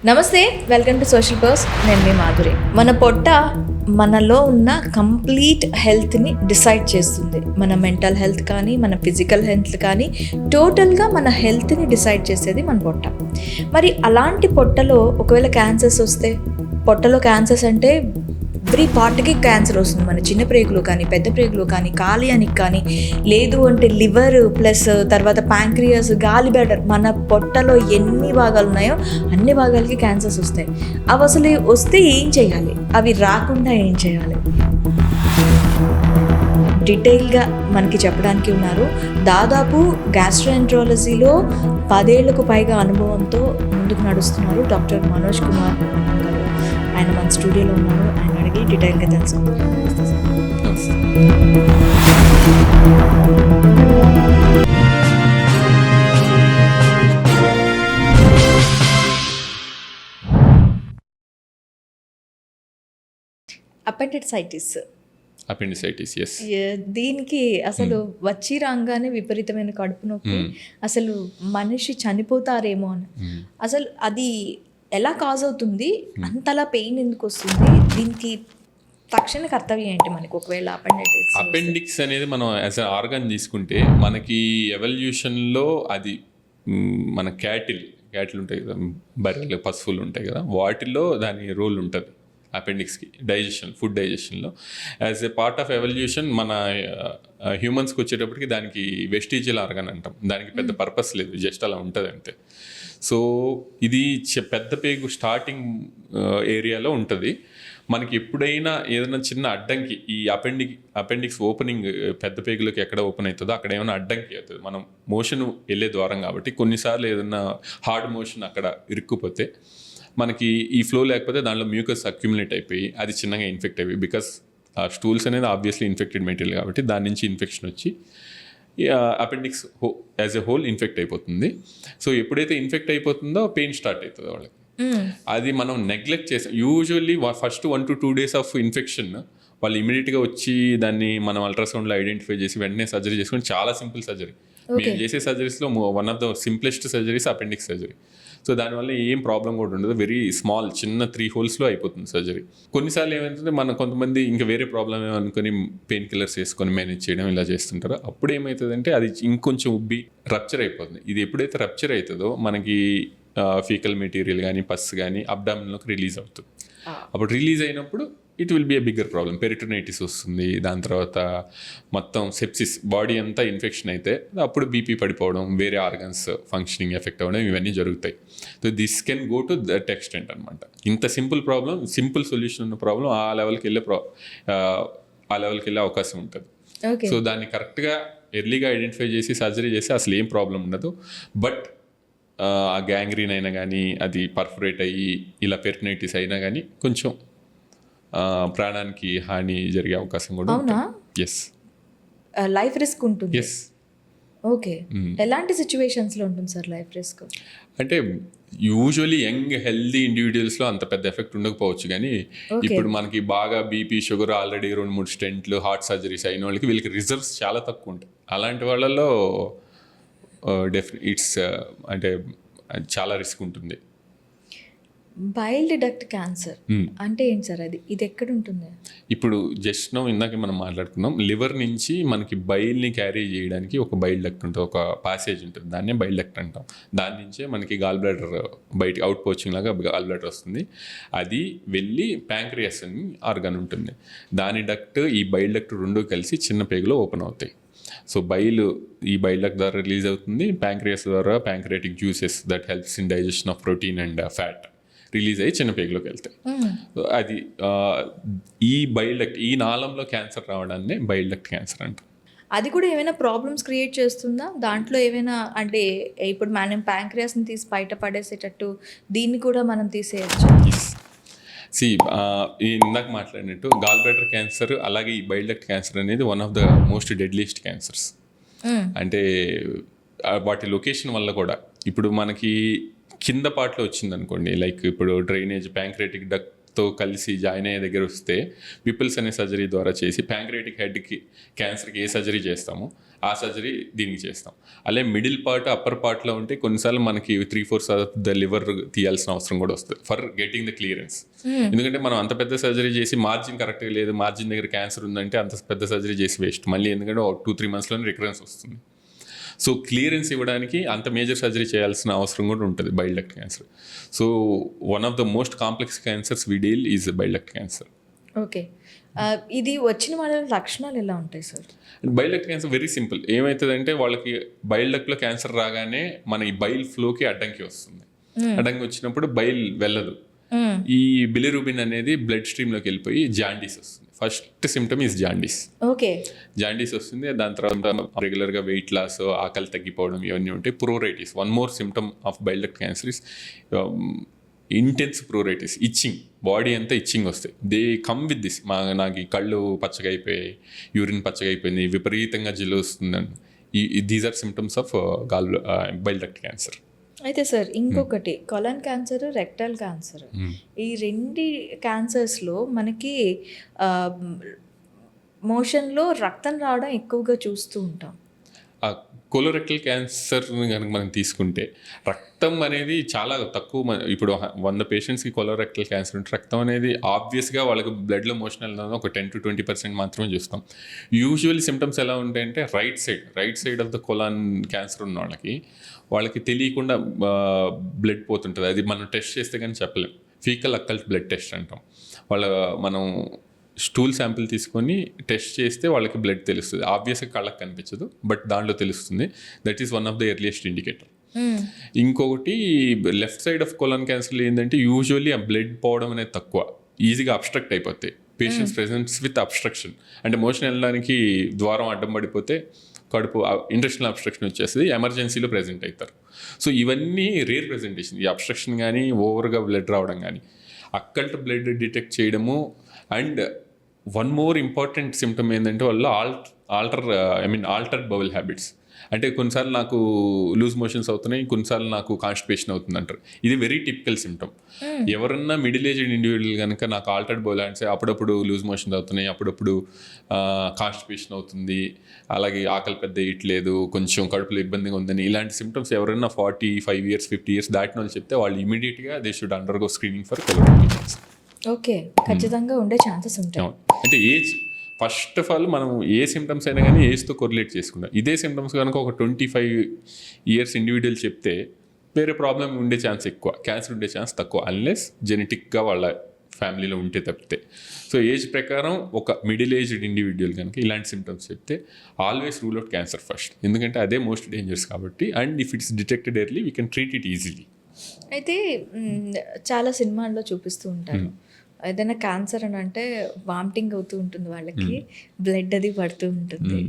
నమస్తే, welcome to social bus. నేను మీ మాధురి. మన పొట్ట మనలో ఉన్న కంప్లీట్ హెల్త్ని డిసైడ్ చేస్తుంది. మన మెంటల్ హెల్త్ కానీ, మన ఫిజికల్ హెల్త్ కానీ, టోటల్గా మన హెల్త్ని డిసైడ్ చేసేది మన పొట్ట. మరి అలాంటి పొట్టలో ఒకవేళ క్యాన్సర్స్ వస్తే, పొట్టలో క్యాన్సర్స్ అంటే ఎవ్రీ పార్ట్కి క్యాన్సర్ వస్తుంది. మన చిన్న ప్రేగులు కానీ, పెద్ద ప్రేగులు కానీ, కాలియానికి కానీ, లేదు అంటే లివర్ ప్లస్ తర్వాత ప్యాంక్రియాస్, గాలి బ్యాడర్, మన పొట్టలో ఎన్ని భాగాలు ఉన్నాయో అన్ని భాగాలకి క్యాన్సర్స్ వస్తాయి. అవి అసలు వస్తే ఏం చేయాలి, అవి రాకుండా ఏం చేయాలి, డీటెయిల్గా మనకి చెప్పడానికి ఉన్నారు. దాదాపు గ్యాస్ట్రోఎంట్రాలజీలో 10 ఏళ్లకు పైగా అనుభవంతో ముందుకు నడుస్తున్నారు డాక్టర్ మనోజ్ కుమార్ గారు. ఆయన మన స్టూడియోలో ఉన్నారు. ఆయన అడిగి డీటెయిల్గా తెలుసుకుందాం. Appendicitis yes. దీనికి అసలు వచ్చి రాగానే విపరీతమైన కడుపు నొప్పి, అసలు మనిషి చనిపోతారేమో అని. అసలు అది ఎలా కాజ్ అవుతుంది, అంతలా పెయిన్ ఎందుకు వస్తుంది, దీనికి తక్షణ కర్తవ్యం ఏంటి మనకి ఒకవేళ అపెండిక్స్ అనేది మనం యాజ్ అ ఆర్గన్ తీసుకుంటే మనకి ఎవల్యూషన్లో అది మన క్యాటిల్ ఉంటాయి కదా, బర్రెలు, పశువులు ఉంటాయి కదా, వాటిల్లో దాని రోల్ ఉంటుంది అపెండిక్స్కి. ఫుడ్ డైజెషన్లో as a part of evolution మన హ్యూమన్స్కి వచ్చేటప్పటికి దానికి వెస్టిజియల్ ఆర్గన్ అంటాం. దానికి పెద్ద పర్పస్ లేదు, జస్ట్ అలా ఉంటుంది అంతే. సో ఇది పెద్ద పేగు స్టార్టింగ్ ఏరియాలో ఉంటుంది. మనకి ఎప్పుడైనా ఏదైనా చిన్న అడ్డంకి, ఈ అపెండిక్స్ ఓపెనింగ్ పెద్ద పేగులోకి ఎక్కడ ఓపెన్ అవుతుందో అక్కడ ఏమైనా అడ్డంకి అవుతుంది. మనం మోషన్ వెళ్ళే ద్వారం కాబట్టి కొన్నిసార్లు ఏదైనా హార్డ్ మోషన్ అక్కడ ఇరుక్కుపోతే మనకి ఈ ఫ్లో లేకపోతే దాంట్లో మ్యూకస్ అక్యుములేట్ అయిపోయి అది చిన్నగా ఇన్ఫెక్ట్ అయిపోయి, బికాస్ స్టూల్స్ అనేది ఆబ్వియస్లీ ఇన్ఫెక్టెడ్ మెటీరియల్ కాబట్టి దాని నుంచి ఇన్ఫెక్షన్ వచ్చి appendix as a whole infect అయిపోతుంది. సో ఎప్పుడైతే ఇన్ఫెక్ట్ అయిపోతుందో పెయిన్ స్టార్ట్ అవుతుంది వాళ్ళకి. అది మనం నెగ్లెక్ట్ చేసాం. Usually first 1 to 2 days of infection వాళ్ళు ఇమీడియట్గా వచ్చి దాన్ని మనం అల్ట్రాసౌండ్లో ఐడెంటిఫై చేసి వెంటనే సర్జరీ చేసుకుని, చాలా సింపుల్ సర్జరీ. మేము చేసే సర్జరీస్లో one of the simplest surgeries appendix surgery. So దానివల్ల ఏం ప్రాబ్లం కూడా ఉండదు. వెరీ స్మాల్, చిన్న 3 holes అయిపోతుంది సర్జరీ. కొన్నిసార్లు ఏమైందంటే కొంతమంది ఇంకా వేరే ప్రాబ్లం ఏమనుకొని పెయిన్ కిల్లర్స్ వేసుకొని మేనేజ్ చేయడం ఇలా చేస్తుంటారు. అప్పుడు ఏమవుతుందంటే అది ఇంకొంచెం ఉబ్బి రప్చర్ అయిపోతుంది. ఇది ఎప్పుడైతే రప్చర్ అవుతుందో మనకి ఫీకల్ మెటీరియల్ కానీ, పస్ కానీ అబ్డామిన్లోకి రిలీజ్ అవుతుంది. అప్పుడు రిలీజ్ అయినప్పుడు it will be a bigger problem. Peritonitis వస్తుంది. దాని తర్వాత మొత్తం సెప్సిస్, బాడీ అంతా ఇన్ఫెక్షన్ అయితే అప్పుడు బీపీ పడిపోవడం, వేరే ఆర్గన్స్ ఫంక్షనింగ్ ఎఫెక్ట్ అవ్వడం, ఇవన్నీ జరుగుతాయి. So this can go to that extent అనమాట. ఇంత సింపుల్ ప్రాబ్లం, సింపుల్ సొల్యూషన్ ఉన్న ప్రాబ్లం ఆ లెవెల్కి వెళ్ళే అవకాశం ఉంటుంది. సో దాన్ని కరెక్ట్గా ఎర్లీగా ఐడెంటిఫై చేసి సర్జరీ చేసి అసలు ఏం ప్రాబ్లం ఉండదు. బట్ ఆ గ్యాంగ్రీన్ అయినా కానీ, అది పర్ఫరేట్ అయ్యి ఇలా పెరిటోనైటిస్ అయినా కానీ కొంచెం ప్రాణానికి హాని జరిగే అవకాశం కూడా ఉంటుంది. ఎస్, లైఫ్ రిస్క్ ఉంటుంది. ఎస్. ఓకే, ఎలాంటి సిచ్యువేషన్స్లో ఉంటుంది సార్ లైఫ్ రిస్క్? అంటే యూజువలీ యంగ్ హెల్దీ ఇండివిజువల్స్లో అంత పెద్ద ఎఫెక్ట్ ఉండకపోవచ్చు, కానీ ఇప్పుడు మనకి బాగా బీపీ, షుగర్, ఆల్రెడీ 2-3 స్టెంట్లు, హార్ట్ సర్జరీస్ అయిన వాళ్ళకి వీళ్ళకి రిజర్వ్స్ చాలా తక్కువ ఉంటాయి. అలాంటి వాళ్ళలో అంటే చాలా రిస్క్ ఉంటుంది. బైల్ డక్ట్ క్యాన్సర్ అంటే ఏంటి సార్? ఇది ఎక్కడ ఉంటుంది? ఇప్పుడు జస్ట్ ఇందాక మనం మాట్లాడుకున్నాం, లివర్ నుంచి మనకి బైల్ని క్యారీ చేయడానికి ఒక బైల్ డక్ట్ ఉంటుంది, ఒక ప్యాసేజ్ ఉంటుంది, దాన్నే బైల్ డక్ట్ అంటాం. దాని నుంచే మనకి గాల్ బ్లాడర్ బయట అవుట్ పోచింగ్ లాగా గాల్ బ్లాడర్ వస్తుంది. అది వెళ్ళి ప్యాంక్రియాస్ అని ఆర్గన్ ఉంటుంది, దాని డక్ట్ ఈ బైల్ డక్ట్ రెండు కలిసి చిన్న పేగులో ఓపెన్ అవుతాయి. సో ఈ బైల్ డక్ట్ ద్వారా రిలీజ్ అవుతుంది. ప్యాంక్రియాస్ ద్వారా pancreatic juices that helps in digestion of protein and fat release అయ్యి చిన్న పేగులోకి వెళ్తాయి. అది ఈ బైల్ డక్ట్, ఈ నాళంలో క్యాన్సర్ రావడాన్ని బైల్ డక్ట్ క్యాన్సర్ అంటారు. అది కూడా ఏమైనా ప్రాబ్లమ్స్ క్రియేట్ చేస్తుందా? దాంట్లో ఏమైనా అంటే ఇప్పుడు మనం ప్యాంక్రియాస్ని తీసి బయట పడేసేటట్టు దీన్ని కూడా మనం తీసేయచ్చు? ఇందాక మాట్లాడినట్టు గాల్ బ్లాడర్ క్యాన్సర్, అలాగే ఈ బైల్ డక్ట్ క్యాన్సర్ అనేది one of the most deadliest cancers. అంటే వాటి లొకేషన్ వల్ల కూడా ఇప్పుడు మనకి కింద పార్ట్లో వచ్చింది అనుకోండి, లైక్ ఇప్పుడు డ్రైనేజ్, ప్యాంక్రియాటిక్ డక్ట్ తో కలిసి జాయిన్ అయ్యే దగ్గర వస్తే పిపుల్స్ అనే సర్జరీ ద్వారా చేసి ప్యాంక్రియాటిక్ హెడ్కి క్యాన్సర్కి ఏ సర్జరీ చేస్తామో ఆ సర్జరీ దీనికి చేస్తాం. అలాగే మిడిల్ పార్ట్ అప్పర్ పార్ట్లో ఉంటే కొన్నిసార్లు మనకి 3/4 ఆఫ్ ద లివర్ తీయాల్సిన అవసరం కూడా వస్తుంది ఫర్ గెటింగ్ ద క్లియరెన్స్. ఎందుకంటే మనం అంత పెద్ద సర్జరీ చేసి మార్జిన్ కరెక్ట్గా లేదు, మార్జిన్ దగ్గర క్యాన్సర్ ఉందంటే అంత పెద్ద సర్జరీ చేసి వేస్ట్ మళ్ళీ, ఎందుకంటే 2-3 మంత్స్లోనే రికరెన్స్ వస్తుంది. సో క్లియరెన్స్ ఇవ్వడానికి అంత మేజర్ సర్జరీ చేయాల్సిన అవసరం కూడా ఉంటుంది bile duct cancer. So one of the most complex cancers we deal is bile duct cancer. Okay, ఇది వచ్చిన వాళ్ళ లక్షణాలు ఎలా ఉంటాయి sir? Bile duct cancer very simple. ఏమవుతుందంటే వాళ్ళకి బైల్ డక్ట్లో క్యాన్సర్ రాగానే మన ఈ బైల్ ఫ్లోకి అడ్డంకి వస్తుంది. అడ్డంకి వచ్చినప్పుడు బైల్ వెళ్ళదు. ఈ బిలిరూబిన్ అనేది బ్లడ్ స్ట్రీమ్లోకి వెళ్ళిపోయి జాండీస్ వస్తుంది. First symptom is jaundice. Okay, jaundice వస్తుంది. దాని తర్వాత రెగ్యులర్గా వెయిట్ లాస్, ఆకలి తగ్గిపోవడం ఇవన్నీ ఉంటాయి. Pruritus, one more symptom of bile duct cancer is intense pruritus, itching, body అంతా ఇచ్చింగ్ వస్తాయి. They come with this. నాకు ఈ కళ్ళు పచ్చగా అయిపోయాయి, యూరిన్ పచ్చగా అయిపోయింది, విపరీతంగా జిల్లు వస్తుందని. These are symptoms of bile duct cancer. అయితే సార్ ఇంకొకటి కొలన్ క్యాన్సర్, రెక్టల్ క్యాన్సర్, ఈ రెండు క్యాన్సర్స్లో మనకి మోషన్లో రక్తం రావడం ఎక్కువగా చూస్తూ ఉంటాం. కోలోరెక్టల్ క్యాన్సర్ కనుక మనం తీసుకుంటే రక్తం అనేది చాలా తక్కువ. ఇప్పుడు 100 పేషెంట్స్కి కోలోరెక్టల్ క్యాన్సర్ ఉంటే రక్తం అనేది ఆబ్వియస్గా వాళ్ళకి బ్లడ్లో మోషన్ వెళ్ళడం ఒక 10-20% మాత్రమే చూస్తాం. యూజువల్ సిమ్టమ్స్ ఎలా ఉంటాయంటే right side of the colon cancer ఉన్న వాళ్ళకి తెలియకుండా బ్లడ్ పోతుంటుంది. అది మనం టెస్ట్ చేస్తే కానీ చెప్పలేం. ఫీకల్ అక్కల్ట్ బ్లడ్ టెస్ట్ అంటాం. మనం స్టూల్ శాంపిల్ తీసుకొని టెస్ట్ చేస్తే వాళ్ళకి బ్లడ్ తెలుస్తుంది. ఆబ్వియస్గా కళ్ళకి కనిపించదు, బట్ దాంట్లో తెలుస్తుంది. That is one of the earliest indicator. ఇంకొకటి లెఫ్ట్ సైడ్ ఆఫ్ కొలాన్ క్యాన్సర్లో ఏంటంటే యూజువల్లీ ఆ బ్లడ్ పోవడం అనేది తక్కువ, ఈజీగా అబ్స్ట్రక్ట్ అయిపోతాయి. పేషెంట్స్ ప్రెజెంట్స్ విత్ అబ్స్ట్రక్షన్, అంటే మోషన్ వెళ్ళడానికి ద్వారం అడ్డం పడిపోతే కడుపు ఇంటెస్టినల్ అబ్స్ట్రక్షన్ వచ్చేస్తుంది, ఎమర్జెన్సీలో ప్రెజెంట్ అవుతారు. సో ఇవన్నీ రేర్ ప్రెజెంటేషన్. ఈ అబ్స్ట్రక్షన్ కానీ ఓవర్గా బ్లడ్ రావడం కానీ, అక్కల్ట్ బ్లడ్ డిటెక్ట్ చేయడము. And one more important symptom ఏంటంటే వాళ్ళు ఆల్టర్డ్ బౌల్ హ్యాబిట్స్. అంటే కొన్నిసార్లు నాకు లూజ్ మోషన్స్ అవుతున్నాయి, కొన్నిసార్లు నాకు కాన్స్టిపేషన్ అవుతుంది అంటారు. ఇది వెరీ టిపికల్ సిమ్టమ్. ఎవరన్నా మిడిల్ ఏజ్డ్ ఇండివిజువల్ కనుక నాకు ఆల్టర్డ్ బౌల్ హ్యాబిట్స్, అప్పుడప్పుడు లూజ్ మోషన్స్ అవుతున్నాయి, అప్పుడప్పుడు కాన్స్టిపేషన్ అవుతుంది, అలాగే ఆకలి పెద్ద ఇట్లేదు, కొంచెం కడుపులో ఇబ్బందిగా ఉందని, ఇలాంటి సిమ్టమ్స్ ఎవరైనా 45 years 50 years దాటిన వాళ్ళు చెప్తే వాళ్ళు ఇమీడియట్గా they should undergo screening for colorectal cancer. Okay, ఖచ్చితంగా ఉండే ఛాన్సెస్ ఉంటాయి. అంటే ఏజ్ ఫస్ట్ ఆఫ్ ఆల్ మనం ఏ సిమ్టమ్స్ అయినా కానీ ఏజ్తో కొరిలేట్ చేసుకుంటాం. ఇదే సిమ్టమ్స్ కనుక ఒక 25 years ఇండివిజువల్ చెప్తే వేరే ప్రాబ్లం ఉండే ఛాన్స్ ఎక్కువ, క్యాన్సర్ ఉండే ఛాన్స్ తక్కువ, అన్లెస్ జెనెటిక్గా వాళ్ళ ఫ్యామిలీలో ఉంటే తప్పితే. సో ఏజ్ ప్రకారం ఒక మిడిల్ ఏజ్డ్ ఇండివిజువల్ కనుక ఇలాంటి సిమ్టమ్స్ చెప్తే always rule out cancer first, ఎందుకంటే అదే మోస్ట్ డేంజరస్ కాబట్టి. And if it's detected early we can treat it easily. అయితే చాలా సినిమాల్లో చూపిస్తూ ఉంటారు, ఏదైనా క్యాన్సర్ అని అంటే వామిటింగ్ అవుతూ ఉంటుంది వాళ్ళకి, బ్లడ్ అది పడుతూ ఉంటుంది.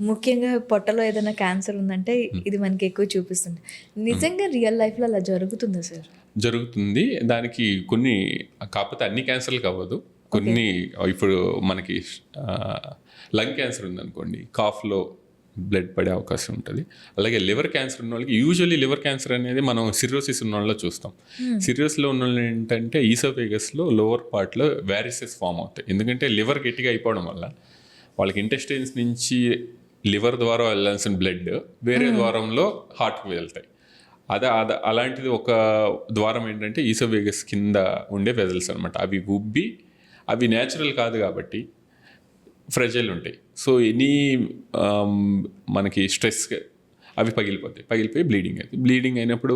ముఖ్యంగా పొట్టలో ఏదైనా క్యాన్సర్ ఉందంటే ఇది మనకి ఎక్కువ చూపిస్తుంది. నిజంగా రియల్ లైఫ్లో అలా జరుగుతుందా సార్? జరుగుతుంది. దానికి కొన్ని, కాకపోతే అన్ని క్యాన్సర్లకు అవ్వదు. కొన్ని ఇప్పుడు మనకి లంగ్ క్యాన్సర్ ఉందనుకోండి, కాఫ్లో బ్లడ్ పడే అవకాశం ఉంటుంది. అలాగే లివర్ క్యాన్సర్ ఉన్న వాళ్ళకి, యూజువల్లీ లివర్ క్యాన్సర్ అనేది మనం సిర్రోసిస్ ఉన్న వాళ్ళలో చూస్తాం. సిర్రోసిస్లో ఉన్న వాళ్ళు ఏంటంటే ఈసోఫేగస్లో లోవర్ పార్ట్లో వ్యారిసెస్ ఫామ్ అవుతాయి. ఎందుకంటే లివర్ గట్టిగా అయిపోవడం వల్ల వాళ్ళకి ఇంటెస్టైన్స్ నుంచి లివర్ ద్వారా వెళ్ళాల్సిన బ్లడ్ వేరే ద్వారంలో హార్ట్కి వెళ్తాయి. అలాంటిది ఒక ద్వారం ఏంటంటే ఈసోఫేగస్ కింద ఉండే వెజల్స్ అనమాట. అవి ఉబ్బి, అవి న్యాచురల్ కాదు కాబట్టి ఫ్రెజైల్ ఉంటాయి. సో మనకి స్ట్రెస్ అవి పగిలిపోయి బ్లీడింగ్ అవుతుంది. బ్లీడింగ్ అయినప్పుడు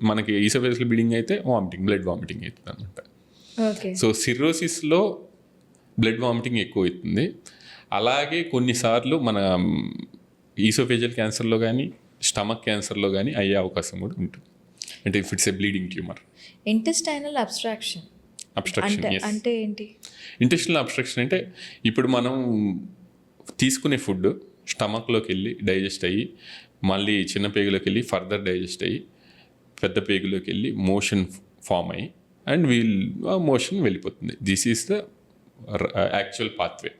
మనకి ఈసోఫేగస్లో బ్లీడింగ్ అయితే బ్లడ్ వామిటింగ్ అవుతుంది అనమాట. సో సిర్రోసిస్లో బ్లడ్ వామిటింగ్ ఎక్కువ అవుతుంది. అలాగే కొన్నిసార్లు మన ఈసోఫేజియల్ క్యాన్సర్లో కానీ స్టమక్ క్యాన్సర్లో కానీ అయ్యే అవకాశం కూడా ఉంటుంది. అంటే if it's a bleeding tumour. Intestinal abstraction అంటే ఏంటి? ఇంటెస్టినల్ అబ్స్ట్రక్షన్ అంటే ఇప్పుడు మనం తీసుకునే ఫుడ్ స్టమక్లోకి వెళ్ళి డైజెస్ట్ అయ్యి, మళ్ళీ చిన్న పేగులోకి వెళ్ళి ఫర్దర్ డైజెస్ట్ అయ్యి, పెద్ద పేగులోకి వెళ్ళి మోషన్ ఫామ్ అయ్యి, అండ్ మోషన్ వెళ్ళిపోతుంది. This is the actual pathway.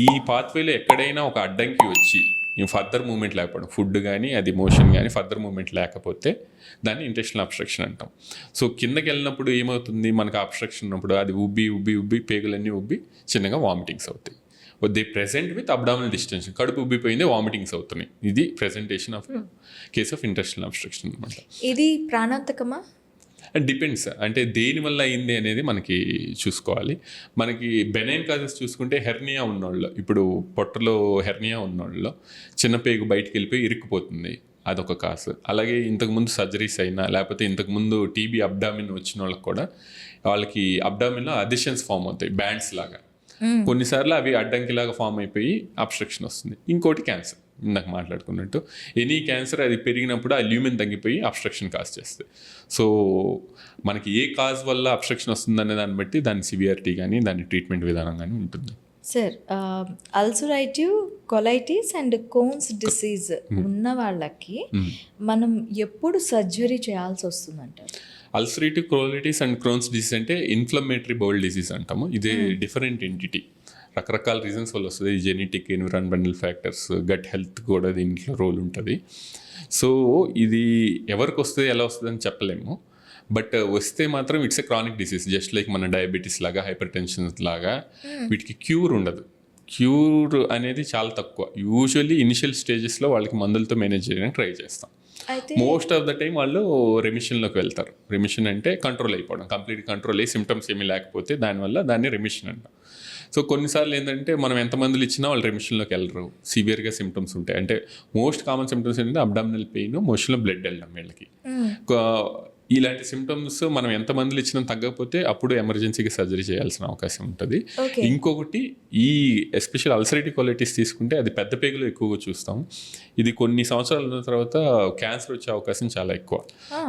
ఈ పాత్వేలో ఎక్కడైనా ఒక అడ్డంకి వచ్చి ఫర్దర్ మూమెంట్ లేకపోవడం, ఫుడ్ కానీ అది మోషన్ కానీ ఫర్దర్ మూమెంట్ లేకపోతే దాన్ని ఇంటెస్టినల్ అబ్స్ట్రక్షన్ అంటాం. సో కిందకి వెళ్ళినప్పుడు ఏమవుతుంది, మనకు అబ్స్ట్రక్షన్ ఉన్నప్పుడు అది ఉబ్బి పేగులన్నీ ఉబ్బి చిన్నగా వామిటింగ్స్ అవుతాయి. They present with abdominal distension, కడుపు ఉబ్బిపోయింది, వామిటింగ్స్ అవుతున్నాయి. ఇది presentation of case of intestinal obstruction అనమాట. ఇది ప్రాణాంతకమా? అండ్ డిపెండ్స్, అంటే దేని వల్ల అయింది అనేది మనకి చూసుకోవాలి. మనకి బెనైన్ కాజెస్ చూసుకుంటే హెర్నియా ఉన్నోళ్ళు, ఇప్పుడు పొట్టలో హెర్నియా ఉన్నోళ్ళలో చిన్న పేగు బయటికి వెళ్ళిపోయి ఇరుక్కుపోతుంది, అదొక కాసు. అలాగే ఇంతకుముందు సర్జరీస్ అయినా లేకపోతే ఇంతకుముందు టీబీ అబ్డామిన్ వచ్చిన వాళ్ళకి కూడా వాళ్ళకి అబ్డామిన్లో అడిషన్స్ ఫామ్ అవుతాయి బ్యాండ్స్ లాగా. కొన్నిసార్లు అవి అడ్డంకిలాగా ఫామ్ అయిపోయి అబ్స్ట్రక్షన్ వస్తుంది. ఇంకోటి క్యాన్సర్, ఇందాక మాట్లాడుకున్నట్టు ఎనీ క్యాన్సర్ అది పెరిగినప్పుడు ఆ ల్యూమెన్ తగ్గిపోయి అబ్స్ట్రక్షన్ కాజ్ చేస్తుంది. సో మనకి ఏ కాజ్ వల్ల అబ్స్ట్రక్షన్ వస్తుందనే దాన్ని బట్టి దాని సివియారిటీ కానీ దాని ట్రీట్మెంట్ విధానం కానీ ఉంటుంది. Sir, ulcerative colitis and Crohn's disease ఉన్న వాళ్ళకి మనం ఎప్పుడు సర్జరీ చేయాల్సి వస్తుందంటారు? Ulcerative colitis and Crohn's disease అంటే ఇన్ఫ్లమేటరీ బౌల్ డిసీజ్ అంటాము. ఇదే డిఫరెంట్ ఎంటిటీ, రకరకాల రీజన్స్ వల్ల వస్తుంది. Genetic, environmental factors, gut health కూడా దీంట్లో రోల్ ఉంటుంది. సో ఇది ఎవరికి వస్తుంది ఎలా వస్తుంది అని చెప్పలేము, బట్ వస్తే మాత్రం it's a chronic disease. Just like మన డయాబెటీస్ లాగా, హైపర్ టెన్షన్ లాగా వీటికి క్యూర్ ఉండదు. క్యూర్ అనేది చాలా తక్కువ. యూజువల్లీ ఇనిషియల్ స్టేజెస్లో వాళ్ళకి మందులతో మేనేజ్ చేయడానికి ట్రై చేస్తాం. మోస్ట్ ఆఫ్ ద టైం వాళ్ళు రెమిషన్లోకి వెళ్తారు. రెమిషన్ అంటే కంట్రోల్ అయిపోవడం, కంప్లీట్ కంట్రోల్ అయ్యి సిమ్టమ్స్ ఏమీ లేకపోతే దాన్ని రెమిషన్ అంటాం. సో కొన్నిసార్లు ఏంటంటే మనం ఎంత మందులు ఇచ్చినా వాళ్ళు రెమిషన్లోకి వెళ్ళరు, సివియర్గా సిమ్టమ్స్ ఉంటాయి. అంటే మోస్ట్ కామన్ సిమ్టమ్స్ ఏంటంటే అబ్డామినల్ పెయిన్, మోషన్లో బ్లడ్ వెళ్ళడం వీళ్ళకి. ఇలాంటి సిమ్టమ్స్ మనం ఎంత మందులు ఇచ్చినా తగ్గకపోతే అప్పుడు ఎమర్జెన్సీకి సర్జరీ చేయాల్సిన అవకాశం ఉంటుంది. ఇంకొకటి, ఈ ఎస్పెషల్ అల్సరేటివ్ కొలైటిస్ తీసుకుంటే అది పెద్ద పేగులో ఎక్కువగా చూస్తాం. ఇది కొన్ని సంవత్సరాల ఉన్న తర్వాత క్యాన్సర్ వచ్చే అవకాశం చాలా ఎక్కువ.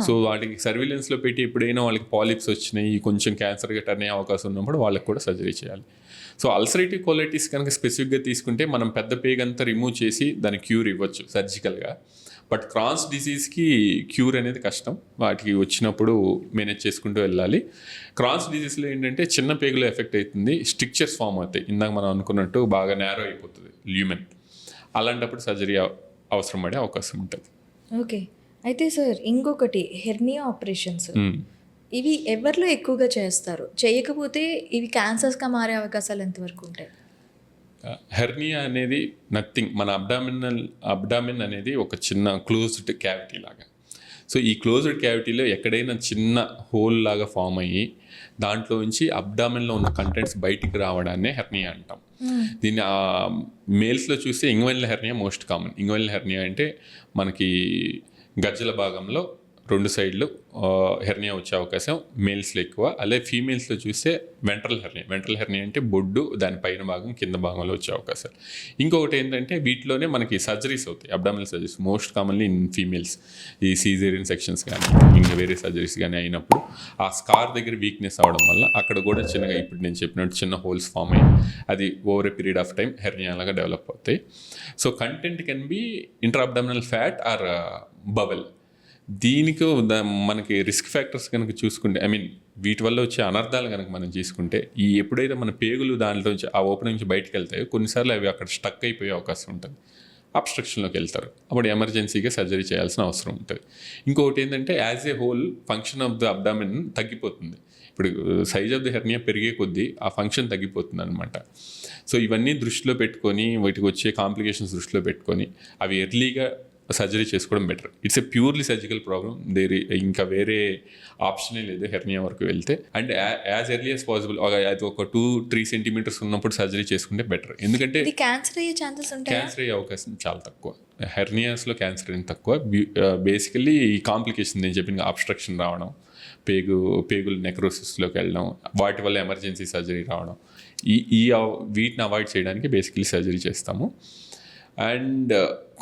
సో వాటికి సర్వీలెన్స్లో పెట్టి ఎప్పుడైనా వాళ్ళకి పాలిప్స్ వచ్చినాయి, కొంచెం క్యాన్సర్గా టర్న్ అయ్యే అవకాశం ఉన్నప్పుడు వాళ్ళకి కూడా సర్జరీ చేయాలి. సో అల్సరేటివ్ కొలైటిస్ కనుక స్పెసిఫిక్గా తీసుకుంటే మనం పెద్ద పేగంతా రిమూవ్ చేసి దానికి క్యూర్ ఇవ్వచ్చు సర్జికల్గా. బట్ క్రాన్స్ డిసీజ్కి క్యూర్ అనేది కష్టం, వాటికి వచ్చినప్పుడు మేనేజ్ చేసుకుంటూ వెళ్ళాలి. క్రాన్స్ డిసీజ్లో ఏంటంటే చిన్న పేగులో ఎఫెక్ట్ అవుతుంది, స్ట్రిక్చర్స్ ఫామ్ అవుతాయి, ఇందాక మనం అనుకున్నట్టు బాగా నేరో అయిపోతుంది ల్యూమెన్. అలాంటప్పుడు సర్జరీ అవసరం పడే అవకాశం ఉంటుంది. ఓకే, అయితే సార్ ఇంకొకటి హెర్నియా ఆపరేషన్స్, ఇవి ఎవరిలో ఎక్కువగా చేస్తారు? చేయకపోతే ఇవి క్యాన్సర్స్గా మారే అవకాశాలు ఎంతవరకు ఉంటాయి? హెర్నియా అనేది నథింగ్, మన అబ్డామిన్ అనేది ఒక చిన్న క్లోజ్డ్ క్యావిటీ లాగా. సో ఈ క్లోజ్డ్ క్యావిటీలో ఎక్కడైనా చిన్న హోల్ లాగా ఫామ్ అయ్యి దాంట్లో నుంచి అబ్డామిన్లో ఉన్న కంటెంట్స్ బయటికి రావడాన్నే హెర్నియా అంటాం. దీన్ని మేల్స్లో చూస్తే inguinal hernia most common. Inguinal hernia అంటే మనకి గజ్జల భాగంలో రెండు సైడ్లు హెర్నియా వచ్చే అవకాశం మేల్స్లో ఎక్కువ. అలాగే ఫీమేల్స్లో చూస్తే వెంట్రల్ హెర్నియా అంటే బొడ్డు దాని పైన భాగం కింద భాగంలో వచ్చే అవకాశాలు. ఇంకొకటి ఏంటంటే వీటిలోనే మనకి సర్జరీస్ అవుతాయి, abdominal surgeries most commonly in females. ఈ సీజేరియన్ సెక్షన్స్ కానీ ఇంకా వేరే సర్జరీస్ కానీ అయినప్పుడు ఆ స్కార్ దగ్గర వీక్నెస్ అవడం వల్ల అక్కడ కూడా చిన్నగా ఇప్పుడు నేను చెప్పినట్టు చిన్న హోల్స్ ఫామ్ అయ్యి అది over a period of time hernia లాగా డెవలప్ అవుతాయి. So content can be intra abdominal fat are bowel. దీనికి మనకి రిస్క్ ఫ్యాక్టర్స్ కనుక చూసుకుంటే, ఐ మీన్ వీటి వల్ల వచ్చే అనర్థాలు కనుక మనం చూసుకుంటే, ఈ ఎప్పుడైతే మన పేగులు దాంట్లో నుంచి ఆ ఓపెనింగ్ నుంచి బయటకు వెళ్తాయో కొన్నిసార్లు అవి అక్కడ స్టక్ అయిపోయే అవకాశం ఉంటుంది, అబ్స్ట్రక్షన్లోకి వెళ్తారు. అప్పుడు ఎమర్జెన్సీగా సర్జరీ చేయాల్సిన అవసరం ఉంటుంది. ఇంకొకటి ఏంటంటే as a whole function of the abdomen తగ్గిపోతుంది. ఇప్పుడు సైజ్ ఆఫ్ ద హెర్నియా పెరిగే కొద్దీ ఆ ఫంక్షన్ తగ్గిపోతుంది అనమాట. సో ఇవన్నీ దృష్టిలో పెట్టుకొని వీటికి వచ్చే కాంప్లికేషన్స్ దృష్టిలో పెట్టుకొని అవి ఎర్లీగా సర్జరీ చేసుకోవడం better. It's a purely surgical problem, ఇంకా వేరే ఆప్షనే లేదు హెర్నియా వరకు వెళ్తే. And as early as possible అది ఒక 2-3 సెంటీమీటర్స్ ఉన్నప్పుడు సర్జరీ చేసుకుంటే బెటర్. ఎందుకంటే క్యాన్సర్ అయ్యే ఛాన్సెస్ ఉంటాయి, క్యాన్సర్ అయ్యే అవకాశం చాలా తక్కువ. హెర్నియాస్లో క్యాన్సర్ ఏం తక్కువ. బేసికలీ ఈ కాంప్లికేషన్ నేను చెప్పిన అబ్స్ట్రక్షన్ రావడం, పేగులు నెక్రోసిస్లోకి వెళ్ళడం, వాటి వల్ల ఎమర్జెన్సీ సర్జరీ రావడం, వీటిని అవాయిడ్ చేయడానికి బేసికలీ సర్జరీ చేస్తాము. అండ్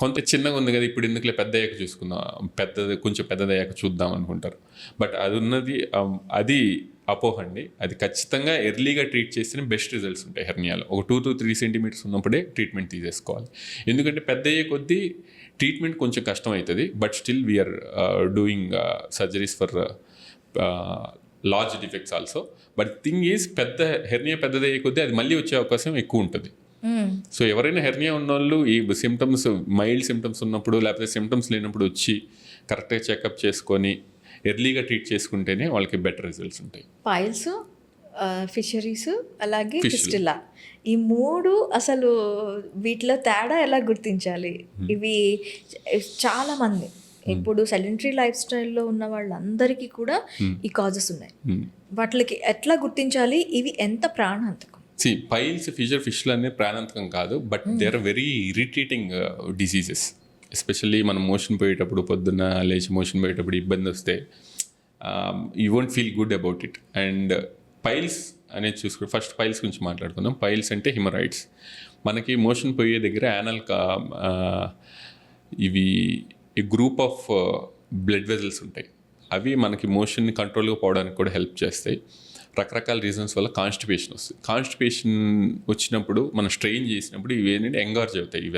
కొంత చిన్నగా ఉంది కదా ఇప్పుడు ఎందుకులే పెద్ద అయ్యాక చూసుకుందాం, కొంచెం పెద్దదయ్యాక చూద్దాం అనుకుంటారు. బట్ అది అపోహ అండి. అది ఖచ్చితంగా ఎర్లీగా ట్రీట్ చేస్తేనే బెస్ట్ రిజల్ట్స్ ఉంటాయి హెర్నియాలో. ఒక 2-3 సెంటీమీటర్స్ ఉన్నప్పుడే ట్రీట్మెంట్ తీసేసుకోవాలి. ఎందుకంటే పెద్ద అయ్యే కొద్దీ ట్రీట్మెంట్ కొంచెం కష్టం అవుతుంది. But still we are doing surgeries for large defects also. But thing is hernia పెద్దదయ్యే కొద్దీ అది మళ్ళీ వచ్చే అవకాశం ఎక్కువ ఉంటుంది. సో ఎవరైనా హెర్నియా ఉన్న వాళ్ళు ఈ సిమ్టమ్స్ మైల్డ్ సిమ్టమ్స్ ఉన్నప్పుడు లేకపోతే సిమ్టమ్స్ లేనప్పుడు వచ్చి కరెక్ట్గా చెకప్ చేసుకొని ఎర్లీగా ట్రీట్ చేసుకుంటేనే వాళ్ళకి బెటర్ రిజల్ట్స్ ఉంటాయి. పైల్స్, ఫిషరీస్, అలాగే ఫిస్టులా, ఈ 3 అసలు వీటిలో తేడా ఎలా గుర్తించాలి? ఇవి చాలా మంది ఇప్పుడు సెడెంటరీ లైఫ్ స్టైల్లో ఉన్న వాళ్ళందరికీ కూడా ఈ కాజెస్ ఉన్నాయి. వాటికి ఎట్లా గుర్తించాలి? ఇవి ఎంత ప్రాణాంతకం? పైల్స్, ఫిష్లు అనేది ప్రాణాంతకం కాదు, but they are very irritating diseases. Especially మనం మోషన్ పోయేటప్పుడు, పొద్దున్న లేచి మోషన్ పోయేటప్పుడు ఇబ్బంది వస్తే you won't feel good about it. And piles అనేది చూసుకుంటే ఫస్ట్ పైల్స్ గురించి మాట్లాడుకుందాం. పైల్స్ అంటే హిమరాయిడ్స్. మనకి మోషన్ పోయే దగ్గర యానల్ ఇవి ఈ గ్రూప్ ఆఫ్ బ్లడ్ వెజల్స్ ఉంటాయి. అవి మనకి మోషన్ని కంట్రోల్గా పోవడానికి కూడా హెల్ప్ చేస్తాయి. రకరకాల రీజన్స్ వల్ల కాన్స్టిపేషన్ వస్తుంది. కాన్స్టిపేషన్ వచ్చినప్పుడు మనం స్ట్రెయిన్ చేసినప్పుడు ఇవి ఏంటంటే ఎంగార్జ్ అవుతాయి. ఈ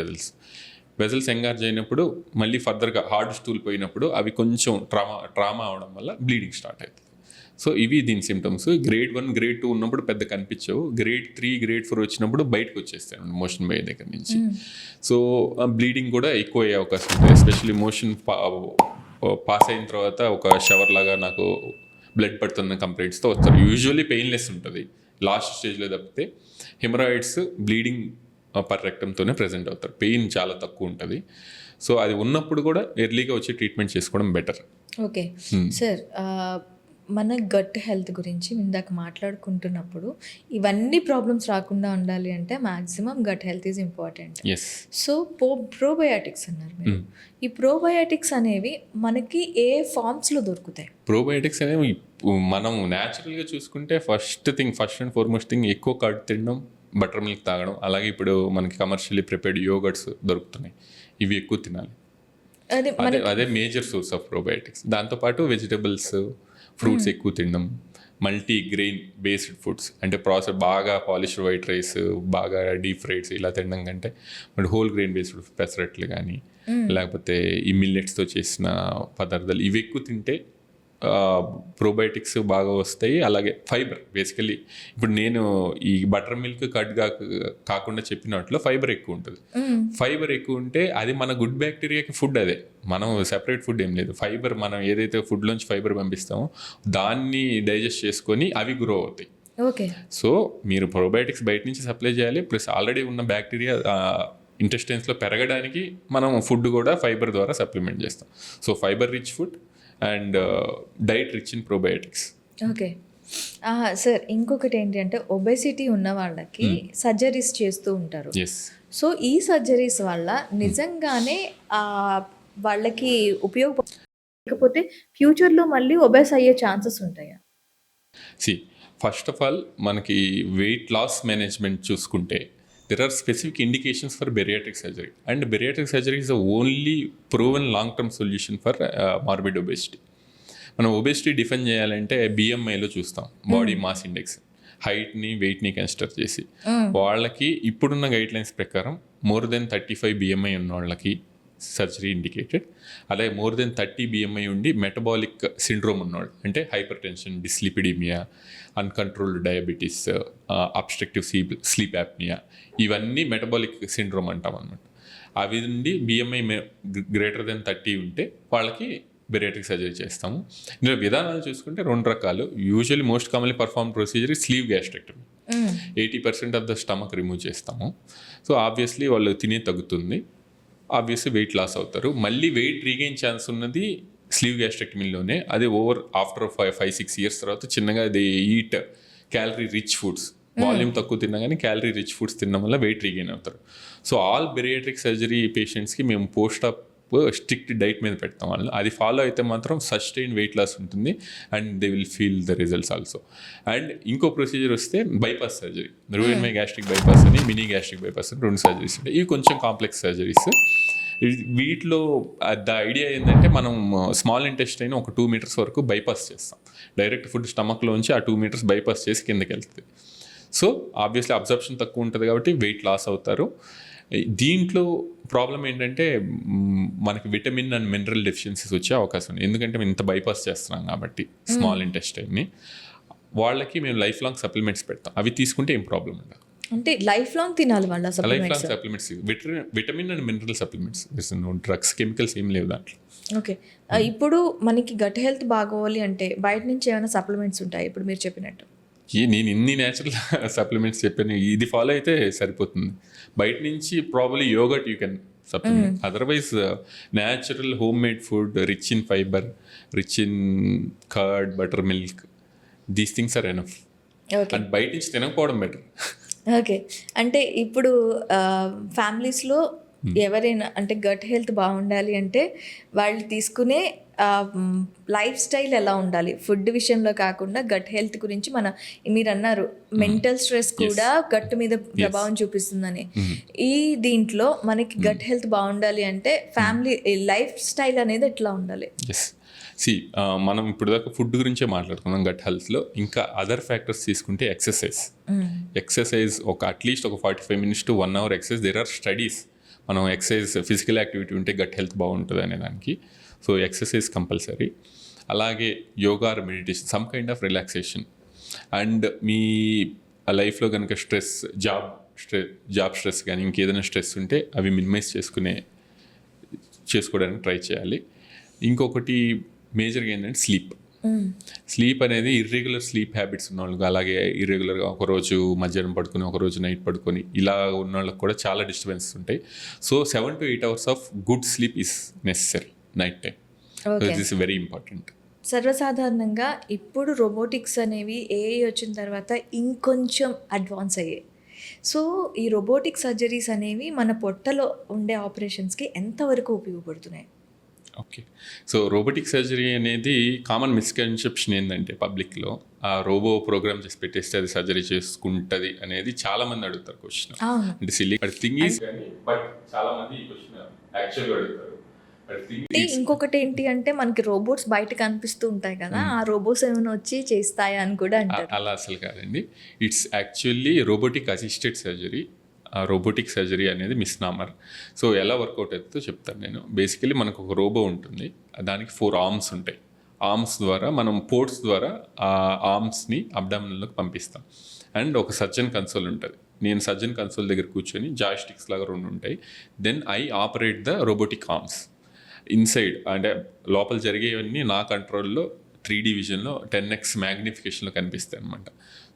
వెజల్స్ ఎంగార్జ్ అయినప్పుడు మళ్ళీ ఫర్దర్గా హార్డ్ స్టూల్ పోయినప్పుడు అవి కొంచెం ట్రామా అవడం వల్ల బ్లీడింగ్ స్టార్ట్ అవుతుంది. సో ఇవి దీని సిమ్టమ్స్. గ్రేడ్ 1, గ్రేడ్ 2 ఉన్నప్పుడు పెద్ద కనిపించవు. గ్రేడ్ 3, గ్రేడ్ 4 వచ్చినప్పుడు బయటకు వచ్చేస్తాయి మోషన్ పోయే దగ్గర నుంచి. సో బ్లీడింగ్ కూడా ఎక్కువ అయ్యే అవకాశం ఉంటుంది. ఎస్పెషల్లీ మోషన్ పాస్ అయిన తర్వాత ఒక షవర్ లాగా నాకు బ్లడ్ పడుతున్న కంప్లైంట్స్తో వస్తారు. యూజువల్లీ పెయిన్లెస్ ఉంటుంది లాస్ట్ స్టేజ్లో. తప్పితే హిమరాయిడ్స్ బ్లీడింగ్ పర్ రెక్టంతోనే ప్రజెంట్ అవుతారు. పెయిన్ చాలా తక్కువ ఉంటుంది. సో అది ఉన్నప్పుడు కూడా ఎర్లీగా వచ్చి ట్రీట్మెంట్ చేసుకోవడం బెటర్. ఓకే సార్, మన గట్ హెల్త్ గురించి ఇందాక మాట్లాడుకుంటున్నప్పుడు ఇవన్నీ ప్రాబ్లమ్స్ రాకుండా ఉండాలి అంటే maximum gut health is important. So probiotics అన్నారు మీరు. ఈ ప్రోబయాటిక్స్ అనేవి మనకి ఏ ఫార్మ్స్లో దొరుకుతాయి? ప్రోబయాటిక్స్ అనేవి మనం న్యాచురల్గా చూసుకుంటే ఫస్ట్ అండ్ ఫార్మోస్ట్ థింగ్ ఎక్కువ కర్డ్ తినడం, బటర్ మిల్క్ తాగడం. అలాగే ఇప్పుడు మనకి కమర్షియల్లీ ప్రిపేర్డ్ యోగర్ట్స్ దొరుకుతున్నాయి, ఇవి ఎక్కువ తినాలి. అదే మేజర్ సోర్స్ ఆఫ్ ప్రోబయాటిక్స్. దాంతోపాటు వెజిటబుల్స్, ఫ్రూట్స్ ఎక్కువ తినడం, మల్టీ గ్రెయిన్ బేస్డ్ ఫుడ్స్ అంటే బాగా పాలిష్డ్ వైట్ రైస్, బాగా డీప్ ఫ్రైడ్స్ ఇలా తినడం కంటే బట్ హోల్ గ్రెయిన్ బేస్డ్ పెసరట్లు కానీ లేకపోతే ఈ మిల్లెట్స్తో చేసిన పదార్థాలు ఇవి ఎక్కువ తింటే ప్రోబయోటిక్స్ బాగా వస్తాయి. అలాగే ఫైబర్, బేసికలీ ఇప్పుడు నేను ఈ బటర్ మిల్క్ కట్ కాకుండా చెప్పినట్లో ఫైబర్ ఎక్కువ ఉంటుంది. ఫైబర్ ఎక్కువ ఉంటే అది మన గుడ్ బ్యాక్టీరియాకి ఫుడ్. అదే మనం సెపరేట్ ఫుడ్ ఏం లేదు. ఫైబర్ మనం ఏదైతే ఫుడ్లోంచి ఫైబర్ పంపిస్తామో దాన్ని డైజెస్ట్ చేసుకొని అవి గ్రో అవుతాయి. ఓకే. సో మీరు ప్రోబయోటిక్స్ బయట నుంచి సప్లై చేయాలి, ప్లస్ ఆల్రెడీ ఉన్న బ్యాక్టీరియా ఇంటెస్టైన్స్లో పెరగడానికి మనం ఫుడ్ కూడా ఫైబర్ ద్వారా సప్లిమెంట్ చేస్తాం. So fibre rich food and diet rich in probiotics. Okay sir, ఇంకొకటి ఏంటి అంటే ఒబెసిటీ ఉన్న వాళ్ళకి సర్జరీస్ చేస్తూ ఉంటారు. సో ఈ సర్జరీస్ వల్ల నిజంగానే వాళ్ళకి ఉపయోగపడకపోతే ఫ్యూచర్లో మళ్ళీ ఒబెస్ అయ్యే ఛాన్సెస్ ఉంటాయా? ఫస్ట్ ఆఫ్ ఆల్ మనకి వెయిట్ లాస్ మేనేజ్మెంట్ చూసుకుంటే there are specific indications for bariatric surgery, and bariatric surgery is the only proven long term solution for morbid obesity. మనం ఒబెసిటీ డిఫైన్ చేయాలంటే బిఎంఐలో చూస్తాం, బాడీ మాస్ ఇండెక్స్. హైట్ని వెయిట్ని consider చేసి వాళ్ళకి ఇప్పుడున్న గైడ్ లైన్స్ ప్రకారం మోర్ దెన్ 35 బిఎంఐ ఉన్న వాళ్ళకి సర్జరీ ఇండికేటెడ్. అలాగే మోర్ దెన్ 30 బిఎంఐ ఉండి మెటబాలిక్ సిండ్రోమ్ ఉన్నవాళ్ళు అంటే hypertension, dyslipidaemia, uncontrolled diabetes, obstructive sleep apnoea, ఇవన్నీ మెటబాలిక్ సిండ్రోమ్ అంటాం అనమాట. అవి నుండి బిఎంఐ గ్రేటర్ దెన్ 30 ఉంటే వాళ్ళకి బెరియాట్రిక్ సర్జరీ చేస్తాము. ఇందులో విధానాలు చూసుకుంటే 2 రకాలు. Usually most commonly perform procedure slew gastrectomy. 80% of the stomach remove చేస్తాము. సో ఆబ్వియస్లీ వాళ్ళు తినే తగ్గుతుంది, ఆబ్వియస్లీ వెయిట్ లాస్ అవుతారు. మళ్ళీ వెయిట్ రీగెయిన్ ఛాన్స్ ఉన్నది స్లీవ్ గ్యాస్ట్రెక్టమీలోనే. అది ఆఫ్టర్ 5-6 ఇయర్స్ తర్వాత చిన్నగా they eat calorie rich foods. Volume తక్కువ తిన్నా కానీ క్యాలరీ రిచ్ ఫుడ్స్ తినడం వల్ల వెయిట్ రీగెయిన్ అవుతారు. సో ఆల్ బెరియాట్రిక్ సర్జరీ పేషెంట్స్కి మేము పోస్ట్ ఆప్ స్ట్రిక్ట్ డైట్ మీద పెడతాం. వాళ్ళు అది ఫాలో అయితే మాత్రం సస్టైన్ వెయిట్ లాస్ ఉంటుంది and they will feel the results also. And ఇంకో ప్రొసీజర్ వస్తే బైపాస్ సర్జరీ, రూయన్మై గ్యాస్ట్రిక్ బైపాస్ అని, మినీ గ్యాస్ట్రిక్ బైపాస్ అని 2 సర్జరీస్ ఉంటాయి. ఇవి కొంచెం కాంప్లెక్స్ సర్జరీస్. వీటిలో ద ఐడియా ఏంటంటే మనం స్మాల్ ఇంటెస్టైన్ ఒక 2 meters వరకు బైపాస్ చేస్తాం. డైరెక్ట్ ఫుడ్ స్టమక్లోంచి ఆ 2 meters బైపాస్ చేసి కిందకి వెళ్తుంది. సో ఆబ్వియస్లీ అబ్జర్ప్షన్ తక్కువ ఉంటుంది కాబట్టి వెయిట్ లాస్ అవుతారు. దీంట్లో ప్రాబ్లం ఏంటంటే మనకి విటమిన్ అండ్ మినరల్ డెఫిషియన్సీస్ వచ్చే అవకాశం ఉంది. ఎందుకంటే మేము ఇంత బైపాస్ చేస్తున్నాం కాబట్టి స్మాల్ ఇంటెస్టైన్ని. వాళ్ళకి మేము లైఫ్ లాంగ్ సప్లిమెంట్స్ పెడతాం, అవి తీసుకుంటే ఏం ప్రాబ్లం ఉండదు. అంటే లైఫ్ లాంగ్ తినాలి వాళ్ళ life long supplements. Supplements, vitamin and mineral supplements, drugs chemicals ఏం లేవు దాంట్లో. ఓకే. ఇప్పుడు మనకి గట్ హెల్త్ బాగోవాలి అంటే బయట నుంచి ఏమైనా సప్లిమెంట్స్ ఉంటాయి ఇప్పుడు మీరు చెప్పినట్టు? నేను ఇన్ని న్యాచురల్ సప్లిమెంట్స్ చెప్పాను, ఇది ఫాలో అయితే సరిపోతుంది. బయట నుంచి probably yogurt you can supplement, otherwise natural homemade food rich in fibre, rich in curd, buttermilk, these things are enough. Okay. And బయట నుంచి తినకపోవడం బెటర్. ఓకే. అంటే ఇప్పుడు ఫ్యామిలీస్లో ఎవరైనా అంటే గట్ హెల్త్ బాగుండాలి అంటే వాళ్ళు తీసుకునే లైఫ్ స్టైల్ ఎలా ఉండాలి, ఫుడ్ విషయంలో కాకుండా గట్ హెల్త్ గురించి మీరు అన్నారు మెంటల్ స్ట్రెస్ కూడా గట్ మీద ప్రభావం చూపిస్తుందని. ఈ దీంట్లో మనకి గట్ హెల్త్ బాగుండాలి అంటే ఫ్యామిలీ లైఫ్ స్టైల్ అనేది ఎట్లా ఉండాలి? ఎస్, మనం ఇప్పుడు దాకా ఫుడ్ గురించే మాట్లాడుకున్నాం గట్ హెల్త్లో. ఇంకా అదర్ ఫ్యాక్టర్స్ తీసుకుంటే ఎక్సర్సైజ్ ఒక అట్లీస్ట్ ఒక 45 minutes to 1 hour exercise. There are studies, మనం ఎక్సర్సైజ్ ఫిజికల్ యాక్టివిటీ ఉంటే గట్ హెల్త్ బాగుంటుంది అనే దానికి. So exercise compulsory. అలాగే yoga or meditation, some kind of relaxation. And మీ లైఫ్లో కనుక జాబ్ స్ట్రెస్ కానీ ఇంకేదైనా స్ట్రెస్ ఉంటే అవి మినిమైజ్ చేసుకోవడానికి ట్రై చేయాలి. ఇంకొకటి మేజర్గా ఏంటంటే స్లీప్ అనేది ఇర్రెగ్యులర్ స్లీప్ హ్యాబిట్స్ ఉన్న వాళ్ళకి, అలాగే ఇర్రెగ్యులర్గా ఒకరోజు మధ్యాహ్నం పడుకొని ఒకరోజు నైట్ పడుకొని ఇలా ఉన్న వాళ్ళకి కూడా చాలా డిస్టర్బెన్సెస్ ఉంటాయి. So 7 to 8 hours of good sleep is necessary night time. This is very important. సర్వసాధారణంగా ఇప్పుడు రోబోటిక్స్ అనేవి ఏఐ వచ్చిన తర్వాత ఇంకొంచెం అడ్వాన్స్ అయ్యాయి. సో ఈ రోబోటిక్ సర్జరీస్ అనేవి మన పొట్టలో ఉండే ఆపరేషన్స్కి ఎంతవరకు ఉపయోగపడుతున్నాయి? ఓకే, సో రోబోటిక్ సర్జరీ అనేది కామన్ మిస్కన్సెప్షన్ ఏంటంటే పబ్లిక్లో ఆ రోబో ప్రోగ్రామ్ చేసి పెట్టేస్తే అది సర్జరీ చేసుకుంటుంది అనేది చాలా మంది అడుగుతారు క్వశ్చన్. అంటే సిల్లీ థింగ్ ఈజ్, బట్ చాలా మంది ఈ క్వశ్చన్ యాక్చువల్గా అడుగుతారు. ఇంకొకటి ఏంటి అంటే మనకి రోబోట్స్ బయట కనిపిస్తూ ఉంటాయి కదా, ఆ రోబోట్స్ ఏమైనా వచ్చి చేస్తాయా అని కూడా అంటారు. అలా అసలు కాదండి, it's actually robotic assisted surgery. Robotic surgery అనేది మిస్నామర్. సో ఎలా వర్కౌట్ అవుతుందో చెప్తాను నేను. బేసికలీ మనకు ఒక రోబో ఉంటుంది, దానికి 4 arms ఉంటాయి. ఆర్మ్స్ ద్వారా మనం పోర్ట్స్ ద్వారా ఆ ఆర్మ్స్ని అబ్డామినల్లోకి పంపిస్తాం. అండ్ ఒక సర్జన్ కన్సోల్ ఉంటుంది. నేను సర్జన్ కన్సోల్ దగ్గర కూర్చొని జాయ్స్టిక్స్ లాగా 2 ఉంటాయి. Then I operate the robotic arms inside. అంటే లోపల జరిగేవన్నీ నా కంట్రోల్లో 3D విజన్లో 10x మ్యాగ్నిఫికేషన్లో కనిపిస్తాయి అనమాట.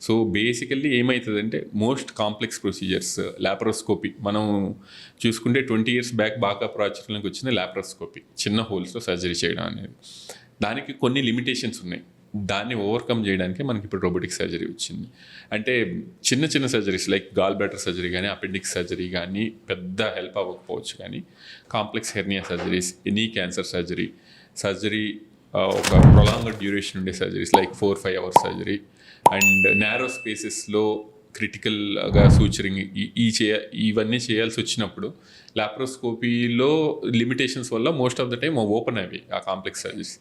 సో బేసికల్లీ ఏమవుతుందంటే మోస్ట్ కాంప్లెక్స్ ప్రొసీజర్స్ లాప్రోస్కోపీ మనం చూసుకుంటే 20 years బ్యాక్ బాగా ప్రాచుర్యంలోకి వచ్చిన లాప్రోస్కోపీ, చిన్న హోల్స్లో సర్జరీ చేయడం అనేది. దానికి కొన్ని లిమిటేషన్స్ ఉన్నాయి. దాన్ని ఓవర్కమ్ చేయడానికి మనకి ఇప్పుడు రోబోటిక్ సర్జరీ వచ్చింది. అంటే చిన్న చిన్న surgeries like gall bladder surgery కానీ అపెండిక్స్ సర్జరీ కానీ పెద్ద హెల్ప్ అవ్వకపోవచ్చు, కానీ complex hernia surgeries, any cancer surgery ఒక ప్రొలాంగ్డ్ డ్యూరేషన్ ఉండే surgeries like 4-5 hours surgery, and narrow స్పేసెస్లో క్రిటికల్గా సూచరింగ్ ఇవన్నీ చేయాల్సి వచ్చినప్పుడు లాప్రోస్కోపీలో లిమిటేషన్స్ వల్ల most of the time open అవి ఆ కాంప్లెక్స్ సర్జరీస్.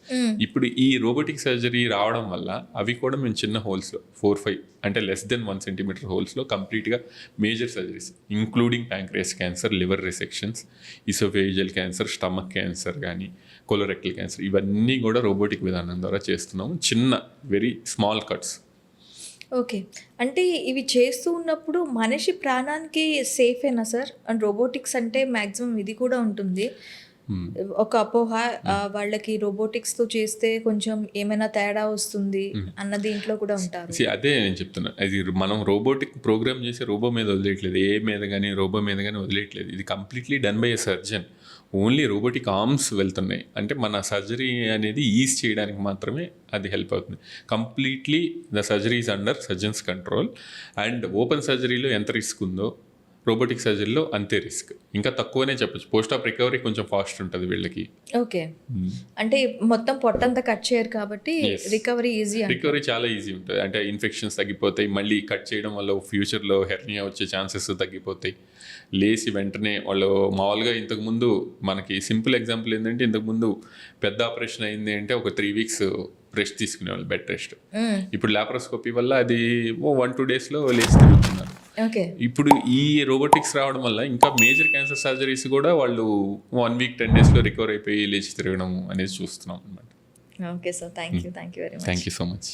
ఇప్పుడు ఈ రోబోటిక్ సర్జరీ రావడం వల్ల అవి కూడా మేము చిన్న హోల్స్లో 4-5 అంటే less than 1 centimeter హోల్స్లో కంప్లీట్గా major surgeries including pancreas cancer, liver resections, oesophageal cancer, stomach cancer కానీ కొలోరెక్టల్ క్యాన్సర్, ఇవన్నీ కూడా రోబోటిక్ విధానం ద్వారా చేస్తున్నాము. చిన్న వెరీ స్మాల్ కట్స్. ఓకే. అంటే ఇవి చేస్తూ ఉన్నప్పుడు మనిషి ప్రాణానికి సేఫేనా సార్? అండ్ రోబోటిక్స్ అంటే మ్యాక్సిమం ఇది కూడా ఉంటుంది ఒక అపోహ, వాళ్ళకి రోబోటిక్స్తో చేస్తే కొంచెం ఏమైనా తేడా వస్తుంది అన్న దీంట్లో కూడా ఉంటారు. అదే నేను చెప్తున్నా, అది మనం రోబోటిక్ ప్రోగ్రామ్ చేసి రోబో మీద వదిలేయట్లేదు, ఏ మీద కానీ రోబో మీద కానీ వదిలేయట్లేదు. ఇది completely done by a surgeon. Only robotic arms వెళ్తున్నాయి. అంటే మన సర్జరీ అనేది ఈజ్ చేయడానికి మాత్రమే అది హెల్ప్ అవుతుంది. Completely the surgery is under surgeons control. And open సర్జరీలో ఎంత రిస్క్ ఉందో రోబోటిక్ సర్జరీలో అంతే రిస్క్, ఇంకా తక్కువనే చెప్పచ్చు. పోస్ట్ ఆఫ్ రికవరీ కొంచెం ఫాస్ట్ ఉంటుంది వీళ్ళకి. ఓకే, అంటే మొత్తం పొట్టంతా కట్ చేయరు కాబట్టి రికవరీ చాలా ఈజీ ఉంటుంది. అంటే ఇన్ఫెక్షన్స్ తగ్గిపోతాయి, మళ్ళీ కట్ చేయడం వల్ల ఫ్యూచర్లో హెర్నియా వచ్చే ఛాన్సెస్ తగ్గిపోతాయి. లేచి వెంటనే వాళ్ళు మామూలుగా ఇంతకుముందు మనకి సింపుల్ ఎగ్జాంపుల్ ఏంటంటే ఇంతకుముందు పెద్ద ఆపరేషన్ అయింది అంటే ఒక 3 weeks రెస్ట్ తీసుకునేవాళ్ళు, బెడ్ రెస్ట్. ఇప్పుడు లాప్రోస్కోపీ వల్ల అది 1-2 daysలో లేచి తిరుగుతున్నారు. ఇప్పుడు ఈ రోబోటిక్స్ రావడం వల్ల ఇంకా మేజర్ క్యాన్సర్ సర్జరీస్ కూడా వాళ్ళు 1 week 10 daysలో రికవర్ అయిపోయి లేచి తిరగడం అనేది చూస్తున్నాం అనమాట. Okay sir, thank you very much. Thank you so much.